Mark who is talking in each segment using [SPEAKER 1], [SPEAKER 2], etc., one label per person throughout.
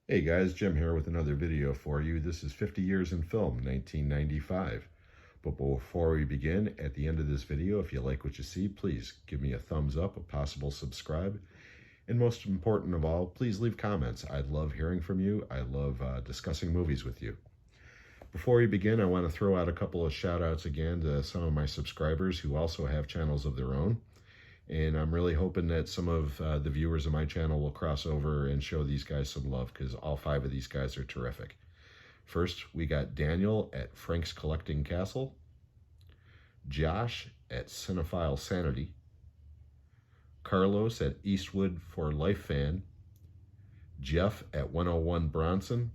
[SPEAKER 1] Hey guys, Jim here with another video for you. This is 50 Years in Film, 1995. But before we begin, at the end of this video, if you like what you see, please give me a thumbs up, a possible subscribe, and most important of all, please leave comments. I love hearing from you. I love discussing movies with you. Before we begin, I want to throw out a couple of shout outs again to some of my subscribers who also have channels of their own. And I'm really hoping that some of the viewers of my channel will cross over and show these guys some love, because all 5 of these guys are terrific. First, we got Daniel at Frank's Collecting Castle, Josh at Cinephile Sanity, Carlos at Eastwood for Life Fan, Jeff at 101 Bronson,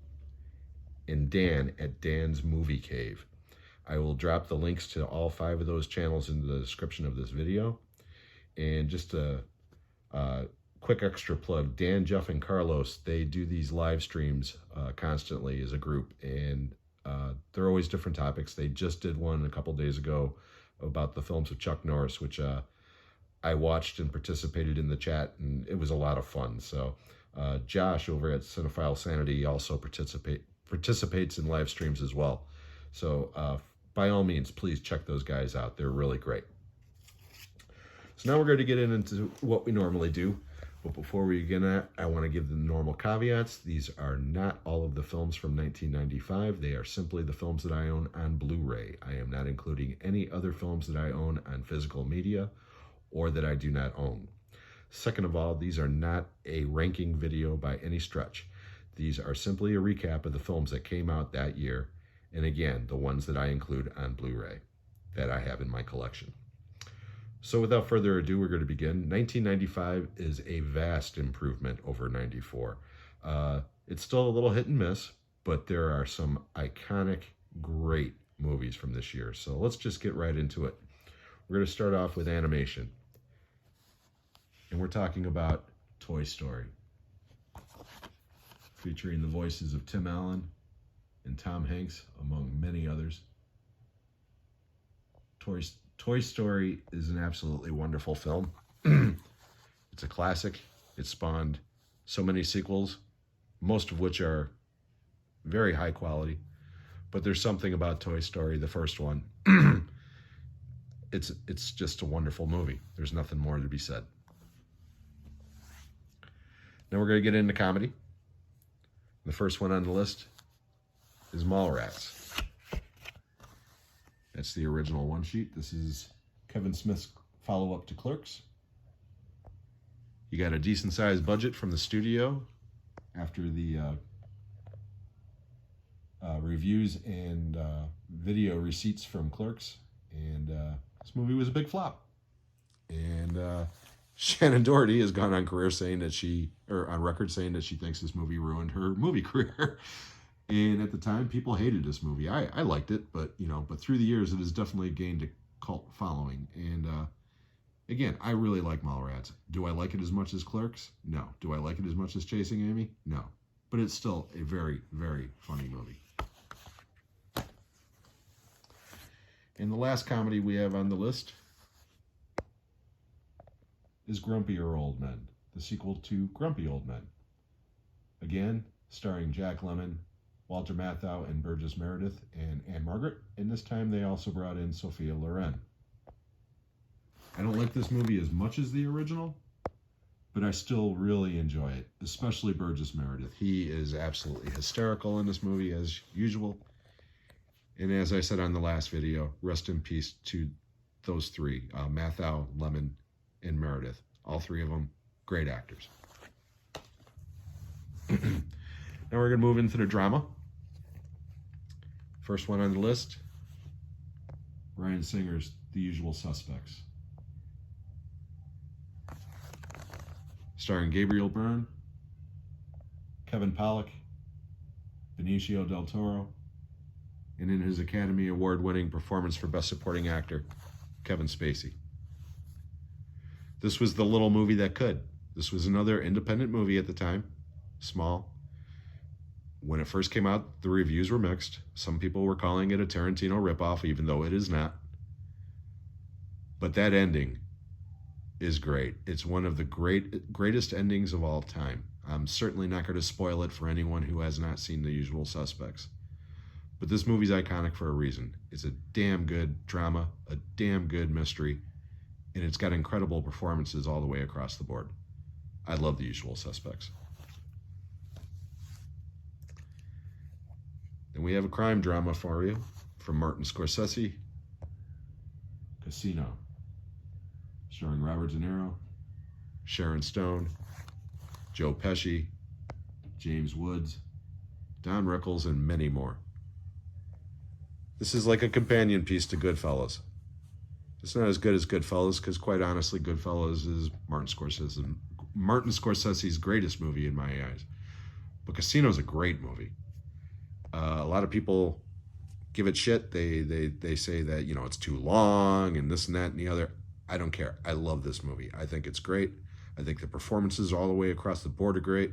[SPEAKER 1] and Dan at Dan's Movie Cave. I will drop the links to all 5 of those channels in the description of this video. And just a quick extra plug, Dan, Jeff, and Carlos, they do these live streams constantly as a group, and they're always different topics. They just did one a couple days ago about the films of Chuck Norris, which I watched and participated in the chat, and it was a lot of fun. So Josh over at Cinephile Sanity also participates in live streams as well. So by all means, please check those guys out. They're really great. So now we're going to get into what we normally do. But before we begin that, I want to give the normal caveats. These are not all of the films from 1995. They are simply the films that I own on Blu-ray. I am not including any other films that I own on physical media or that I do not own. Second of all, these are not a ranking video by any stretch. These are simply a recap of the films that came out that year, and again, the ones that I include on Blu-ray that I have in my collection. So without further ado, we're going to begin. 1995 is a vast improvement over 94. It's still a little hit and miss, but there are some iconic, great movies from this year. So let's just get right into it. We're going to start off with animation. And we're talking about Toy Story, featuring the voices of Tim Allen and Tom Hanks, among many others. Toy Story is an absolutely wonderful film. It's a classic. It spawned so many sequels, most of which are very high quality. But there's something about Toy Story, the first one. It's just a wonderful movie. There's nothing more to be said. Now we're going to get into comedy. The first one on the list is Mallrats. That's the original one sheet. This is Kevin Smith's follow-up to Clerks. You got a decent-sized budget from the studio after the reviews and video receipts from Clerks. And this movie was a big flop. And Shannon Doherty has gone on record saying that she thinks this movie ruined her movie career. And at the time, people hated this movie. I liked it, but through the years, it has definitely gained a cult following. And again, I really like Mallrats. Do I like it as much as Clerks? No. Do I like it as much as Chasing Amy? No. But it's still a very, very funny movie. And the last comedy we have on the list is Grumpier Old Men, the sequel to Grumpy Old Men. Again, starring Jack Lemmon, Walter Matthau, and Burgess Meredith, and Anne Margaret. And this time they also brought in Sophia Loren. I don't like this movie as much as the original, but I still really enjoy it, especially Burgess Meredith. He is absolutely hysterical in this movie, as usual. And as I said on the last video, rest in peace to those 3, Matthau, Lemmon, and Meredith. All 3 of them, great actors. Now we're going to move into the drama. First one on the list, Bryan Singer's The Usual Suspects. Starring Gabriel Byrne, Kevin Pollak, Benicio del Toro, and in his Academy Award-winning performance for Best Supporting Actor, Kevin Spacey. This was the little movie that could. This was another independent movie at the time, small. When it first came out, the reviews were mixed. Some people were calling it a Tarantino ripoff, even though it is not. But that ending is great. It's one of the greatest endings of all time. I'm certainly not going to spoil it for anyone who has not seen The Usual Suspects. But this movie's iconic for a reason. It's a damn good drama, a damn good mystery, and it's got incredible performances all the way across the board. I love The Usual Suspects. Then we have a crime drama for you from Martin Scorsese, Casino, starring Robert De Niro, Sharon Stone, Joe Pesci, James Woods, Don Rickles, and many more. This is like a companion piece to Goodfellas. It's not as good as Goodfellas because, quite honestly, Goodfellas is Martin Scorsese's greatest movie in my eyes. But Casino's a great movie. A lot of people give it shit. They say that, you know, it's too long and this and that and the other. I don't care. I love this movie. I think it's great. I think the performances all the way across the board are great.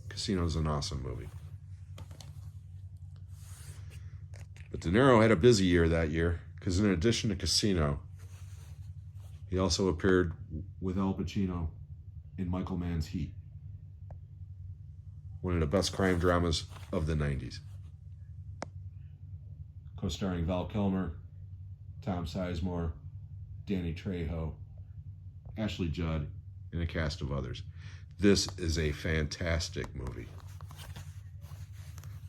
[SPEAKER 1] Casino's an awesome movie. But De Niro had a busy year that year because in addition to Casino, he also appeared with Al Pacino in Michael Mann's Heat, one of the best crime dramas of the 90s. Co-starring Val Kilmer, Tom Sizemore, Danny Trejo, Ashley Judd, and a cast of others. This is a fantastic movie.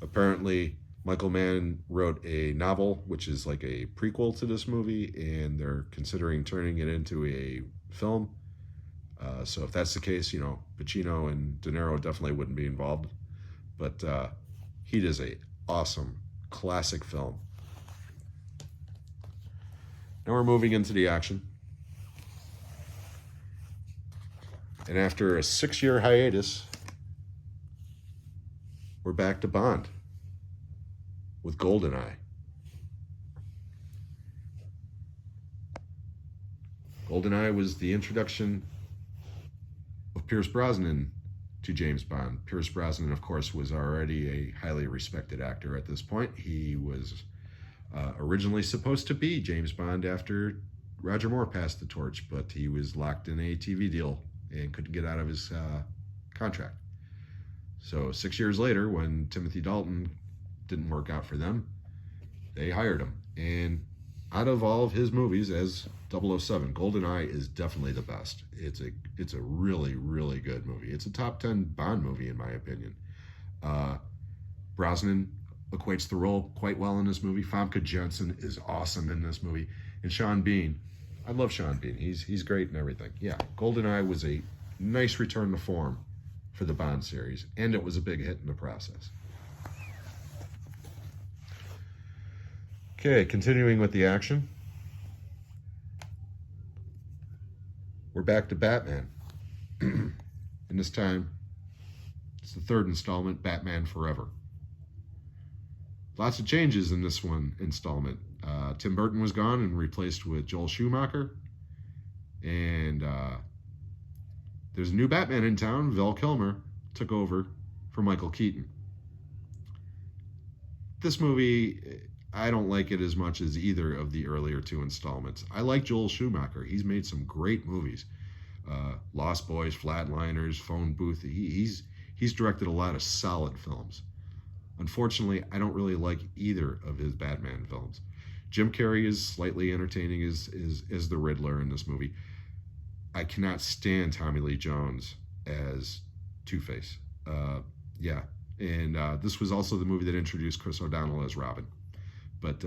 [SPEAKER 1] Apparently, Michael Mann wrote a novel, which is like a prequel to this movie, and they're considering turning it into a film. So if that's the case, you know, Pacino and De Niro definitely wouldn't be involved. But Heat is a awesome, classic film. Now we're moving into the action. And after a 6-year hiatus, we're back to Bond with GoldenEye. GoldenEye was the introduction of Pierce Brosnan to James Bond. Pierce Brosnan, of course, was already a highly respected actor at this point. He was originally supposed to be James Bond after Roger Moore passed the torch, but he was locked in a TV deal and couldn't get out of his contract. So 6 years later, when Timothy Dalton didn't work out for them, they hired him. And out of all of his movies as 007, GoldenEye is definitely the best. It's a really, really good movie. It's a top 10 Bond movie, in my opinion. Brosnan equates the role quite well in this movie. Famke Janssen is awesome in this movie. And Sean Bean, I love Sean Bean. He's great and everything. Yeah, GoldenEye was a nice return to form for the Bond series, and it was a big hit in the process. Okay, continuing with the action. We're back to Batman. And this time, it's the third installment, Batman Forever. Lots of changes in this one installment. Tim Burton was gone and replaced with Joel Schumacher. And there's a new Batman in town. Val Kilmer took over for Michael Keaton. This movie, I don't like it as much as either of the earlier two installments. I like Joel Schumacher. He's made some great movies. Lost Boys, Flatliners, Phone Booth. He's directed a lot of solid films. Unfortunately, I don't really like either of his Batman films. Jim Carrey is slightly entertaining as the Riddler in this movie. I cannot stand Tommy Lee Jones as Two-Face. Yeah, and this was also the movie that introduced Chris O'Donnell as Robin. But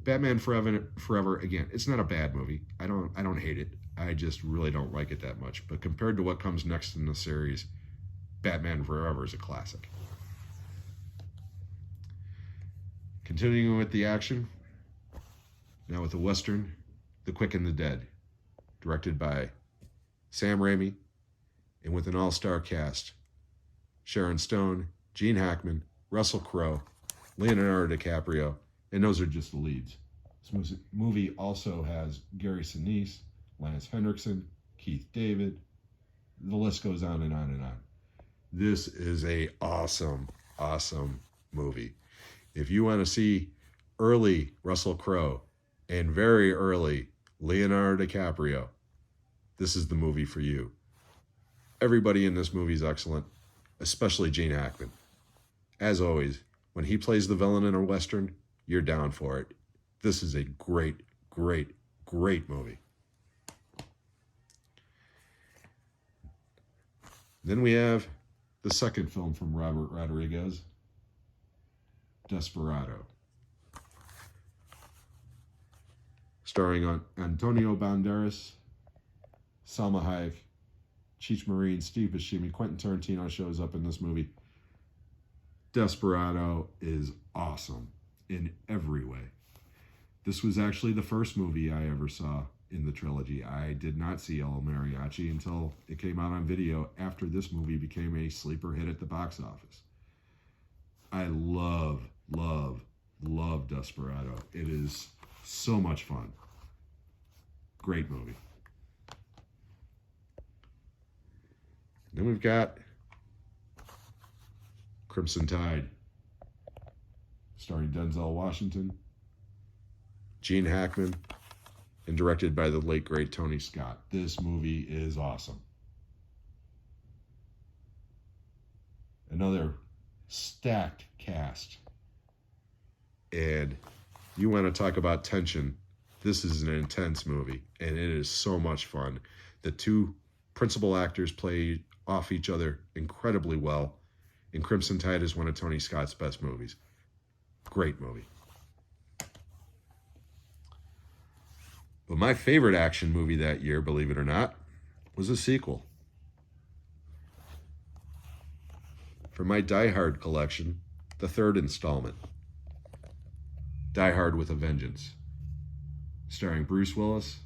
[SPEAKER 1] Batman Forever, again, it's not a bad movie. I don't hate it. I just really don't like it that much. But compared to what comes next in the series, Batman Forever is a classic. Continuing with the action, now with the Western, The Quick and the Dead, directed by Sam Raimi, and with an all-star cast: Sharon Stone, Gene Hackman, Russell Crowe, Leonardo DiCaprio, and those are just the leads. This movie also has Gary Sinise, Lance Henriksen, Keith David. The list goes on and on and on. This is a awesome, awesome movie. If you want to see early Russell Crowe and very early Leonardo DiCaprio, this is the movie for you. Everybody in this movie is excellent. especially Gene Hackman. As always, when he plays the villain in a Western, you're down for it. This is a great, great, great movie. Then we have the second film from Robert Rodriguez, Desperado. Starring Antonio Banderas, Salma Hayek, Cheech Marin, Steve Buscemi, Quentin Tarantino shows up in this movie. Desperado is awesome in every way. This was actually the first movie I ever saw in the trilogy. I did not see El Mariachi until it came out on video after this movie became a sleeper hit at the box office. I love, love, love Desperado. It is so much fun. Great movie. Then we've got Crimson Tide, starring Denzel Washington, Gene Hackman, and directed by the late, great Tony Scott. This movie is awesome. Another stacked cast. And you want to talk about tension, this is an intense movie, and it is so much fun. The two principal actors play off each other incredibly well, and Crimson Tide is one of Tony Scott's best movies. Great movie. But my favorite action movie that year, believe it or not, was a sequel. For my Die Hard collection, the third installment, Die Hard with a Vengeance, starring Bruce Willis,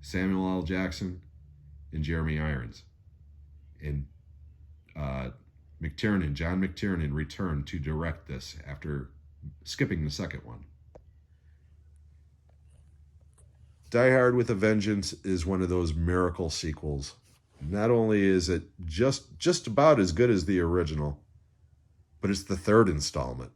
[SPEAKER 1] Samuel L. Jackson, and Jeremy Irons. And John McTiernan returned to direct this after skipping the second one. Die Hard with a Vengeance is one of those miracle sequels. Not only is it just about as good as the original, but it's the third installment.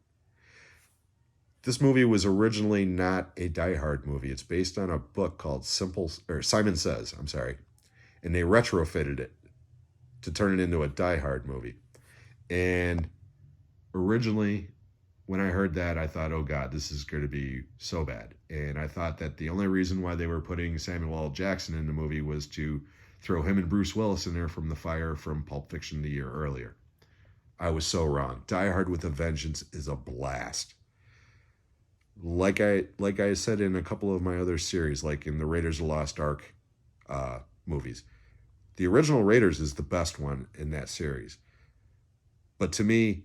[SPEAKER 1] This movie was originally not a Die Hard movie. It's based on a book called Simon Says, and they retrofitted it to turn it into a Die Hard movie. And originally, when I heard that, I thought, oh God, this is going to be so bad. And I thought that the only reason why they were putting Samuel L. Jackson in the movie was to throw him and Bruce Willis in there from the fire from Pulp Fiction the year earlier. I was so wrong. Die Hard with a Vengeance is a blast. Like I said in a couple of my other series, like in the Raiders of the Lost Ark movies, the original Raiders is the best one in that series. But to me,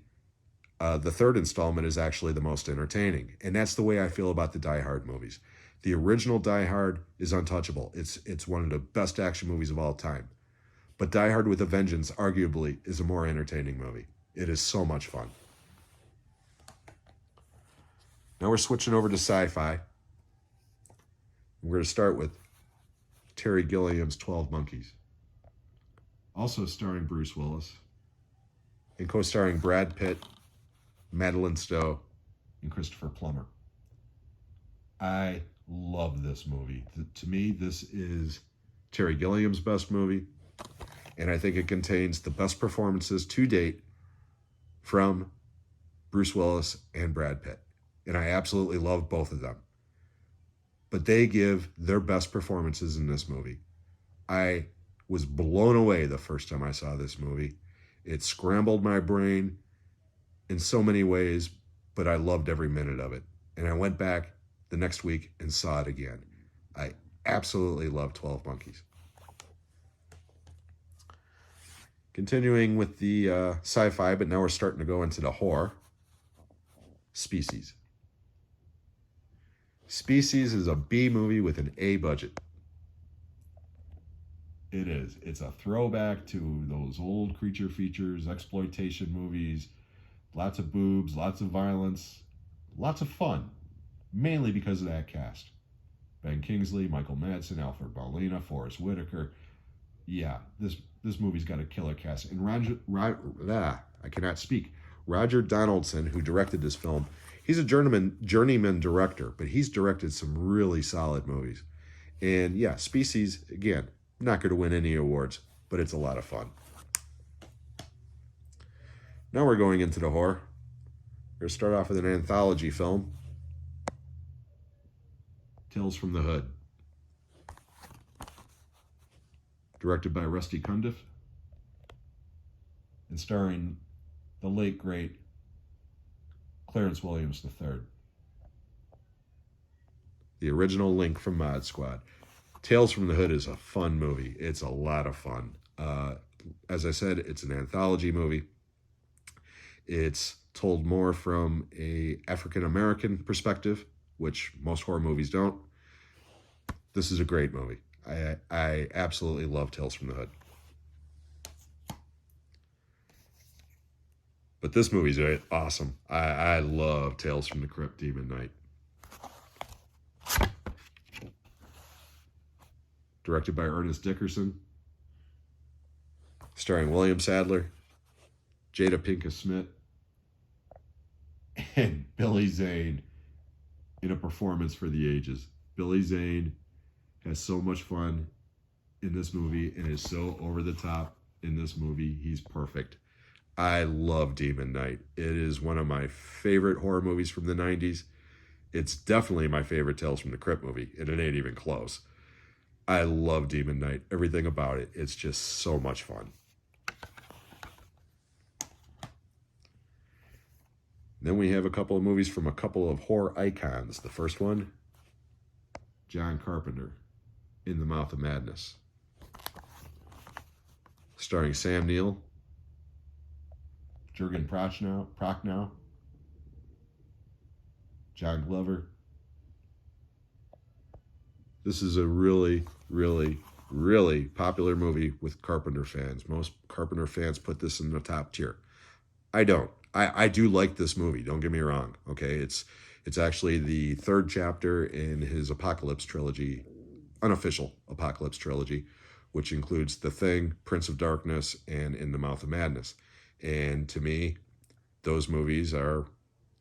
[SPEAKER 1] the third installment is actually the most entertaining. And that's the way I feel about the Die Hard movies. The original Die Hard is untouchable. It's one of the best action movies of all time. But Die Hard with a Vengeance, arguably, is a more entertaining movie. It is so much fun. Now we're switching over to sci-fi. We're going to start with Terry Gilliam's 12 Monkeys. Also starring Bruce Willis and co-starring Brad Pitt, Madeline Stowe, and Christopher Plummer. I love this movie. To me, this is Terry Gilliam's best movie, and I think it contains the best performances to date from Bruce Willis and Brad Pitt. And I absolutely love both of them. But they give their best performances in this movie. I was blown away the first time I saw this movie. It scrambled my brain in so many ways, but I loved every minute of it. And I went back the next week and saw it again. I absolutely love 12 Monkeys. Continuing with the sci-fi, but now we're starting to go into the horror. Species. Species is a B movie with an A budget. It is. It's a throwback to those old creature features, exploitation movies, lots of boobs, lots of violence, lots of fun, mainly because of that cast. Ben Kingsley, Michael Madsen, Alfred Molina, Forrest Whitaker. Yeah, this movie's got a killer cast. And I cannot speak. Roger Donaldson, who directed this film, he's a journeyman director, but he's directed some really solid movies. And yeah, Species, again, not going to win any awards, but it's a lot of fun. Now we're going into the horror. We're going to start off with an anthology film, Tales from the Hood. Directed by Rusty Cundiff and starring the late, great Clarence Williams III. The original Link from Mod Squad. Tales from the Hood is a fun movie. It's a lot of fun. As I said, it's an anthology movie. It's told more from a African-American perspective, which most horror movies don't. This is a great movie. I absolutely love Tales from the Hood. But this movie's awesome. I love Tales from the Crypt, Demon Knight. Directed by Ernest Dickerson. Starring William Sadler, Jada Pinkett Smith, and Billy Zane in a performance for the ages. Billy Zane has so much fun in this movie and is so over the top in this movie. He's perfect. I love Demon Knight. It is one of my favorite horror movies from the 90s. It's definitely my favorite Tales from the Crypt movie, and it ain't even close. I love Demon Knight. Everything about it. It's just so much fun. Then we have a couple of movies from a couple of horror icons. The first one, John Carpenter, In the Mouth of Madness. Starring Sam Neill, Jurgen Prochnow, John Glover. This is a really, really, really popular movie with Carpenter fans. Most Carpenter fans put this in the top tier. I don't. I do like this movie, don't get me wrong, okay? It's actually the third chapter in his Apocalypse trilogy, unofficial Apocalypse trilogy, which includes The Thing, Prince of Darkness, and In the Mouth of Madness. And to me, those movies are,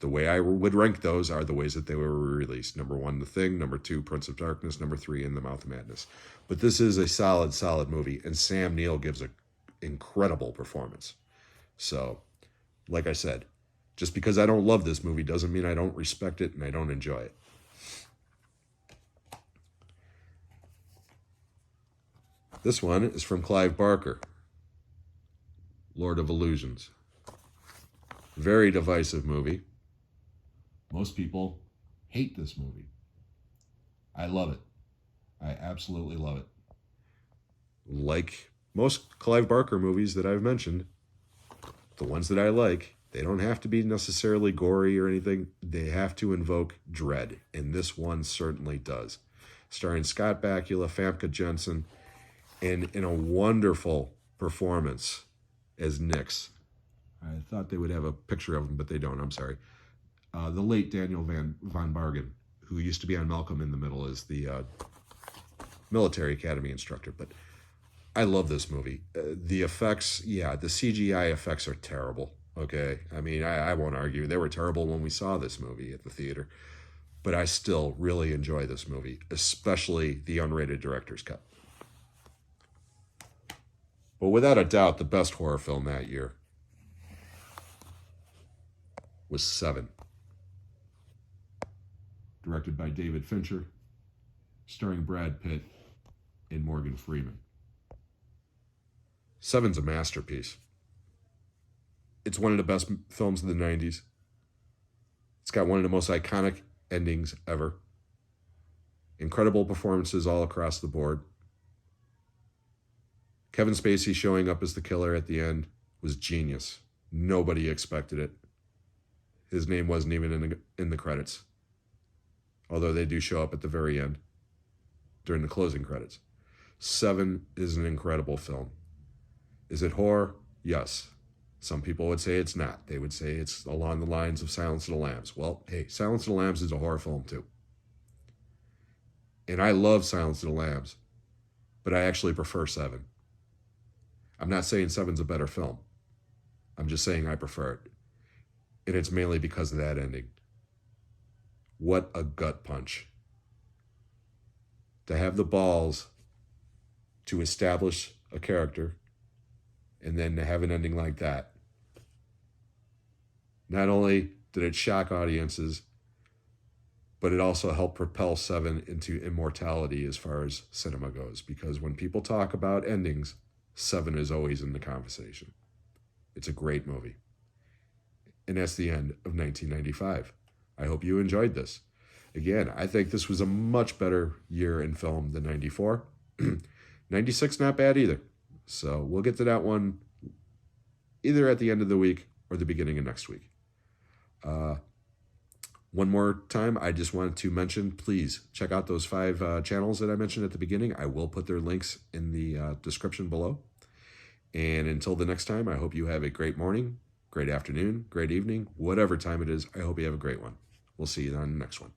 [SPEAKER 1] the way I would rank those are the ways that they were released. Number 1, The Thing. Number 2, Prince of Darkness. Number 3, In the Mouth of Madness. But this is a solid movie, and Sam Neill gives an incredible performance. So, like I said, just because I don't love this movie doesn't mean I don't respect it and I don't enjoy it. This one is from Clive Barker, Lord of Illusions. Very divisive movie. Most people hate this movie. I love it. I absolutely love it. Like most Clive Barker movies that I've mentioned, the ones that I like, they don't have to be necessarily gory or anything. They have to invoke dread, and this one certainly does. Starring Scott Bakula, Famke Janssen, and in a wonderful performance as Nix. I thought they would have a picture of him, but they don't. I'm sorry. The late Daniel Von Bargen, who used to be on Malcolm in the Middle as the military academy instructor. But I love this movie. The effects, yeah, the CGI effects are terrible, okay? I mean, I won't argue. They were terrible when we saw this movie at the theater. But I still really enjoy this movie, especially the unrated director's cut. But without a doubt, the best horror film that year was Seven. Directed by David Fincher, starring Brad Pitt and Morgan Freeman. Seven's a masterpiece. It's one of the best films of the 90s. It's got one of the most iconic endings ever. Incredible performances all across the board. Kevin Spacey showing up as the killer at the end was genius. Nobody expected it. His name wasn't even in the credits, although they do show up at the very end during the closing credits. Seven is an incredible film. Is it horror? Yes. Some people would say it's not. They would say it's along the lines of Silence of the Lambs. Well, hey, Silence of the Lambs is a horror film too. And I love Silence of the Lambs, but I actually prefer Seven. I'm not saying Seven's a better film. I'm just saying I prefer it. And it's mainly because of that ending. What a gut punch. To have the balls to establish a character and then to have an ending like that. Not only did it shock audiences, but it also helped propel Seven into immortality as far as cinema goes. Because when people talk about endings, Seven is always in the conversation. It's a great movie. And that's the end of 1995. I hope you enjoyed this. Again, I think this was a much better year in film than 94. 96, not bad either. So we'll get to that one either at the end of the week or the beginning of next week. One more time, I just wanted to mention, please check out those 5 channels that I mentioned at the beginning. I will put their links in the description below. And until the next time, I hope you have a great morning, great afternoon, great evening, whatever time it is. I hope you have a great one. We'll see you on the next one.